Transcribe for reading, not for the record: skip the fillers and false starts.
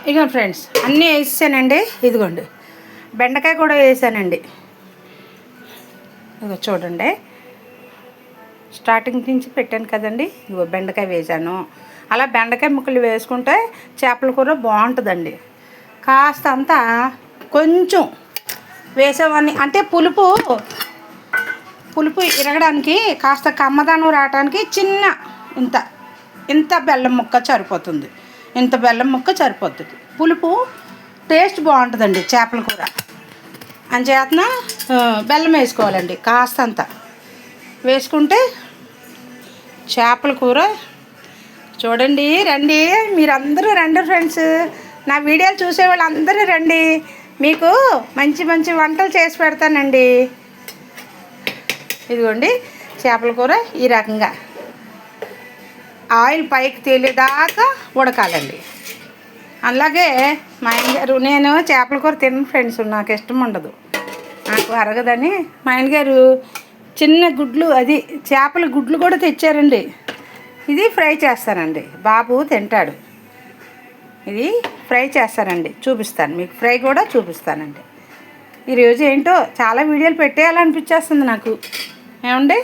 ఇక ఫ్రెండ్స్ అన్నీ వేసానండి. ఇదిగోండి బెండకాయ కూడా వేసానండి. ఇదిగో చూడండి, స్టార్టింగ్ నుంచి పెట్టాను కదండి. ఇదిగో బెండకాయ వేసాను. అలా బెండకాయ ముక్కలు వేసుకుంటే చేపల కూర బాగుంటుందండి. కాస్త అంతా కొంచెం వేసేవాడిని, అంటే పులుపు ఇరగడానికి కాస్త కమ్మదనం రావడానికి చిన్న ఇంత బెల్లం ముక్క సరిపోతుంది. ఇంత బెల్లం ముక్క సరిపోతుంది. పులుపు టేస్ట్ బాగుంటుందండి చేపల కూర. అంచేతన బెల్లం వేసుకోవాలండి. కాస్తంత వేసుకుంటే చేపల కూర చూడండి. రండి, మీరందరూ రండి ఫ్రెండ్స్. నా వీడియోలు చూసేవాళ్ళు అందరూ రండి, మీకు మంచి మంచి వంటలు చేసి పెడతానండి. ఇదిగోండి చేపల కూర ఈ రకంగా ఆయిల్ పైకి తేలేదాకా ఉడకాలండి. అలాగే మా ఆయన గారు, నేను చేపల కూర తిన్న ఫ్రెండ్స్, నాకు ఇష్టం ఉండదు, నాకు అరగదని మా ఆయన గారు చిన్న గుడ్లు, అది చేపల గుడ్లు కూడా తెచ్చారండి. ఇది ఫ్రై చేస్తానండి, బాబు తింటాడు. ఇది ఫ్రై చేస్తానండి, చూపిస్తాను మీకు, ఫ్రై కూడా చూపిస్తానండి. ఈరోజు ఏంటో చాలా వీడియోలు పెట్టేయాలనిపించేస్తుంది నాకు. ఏమండి,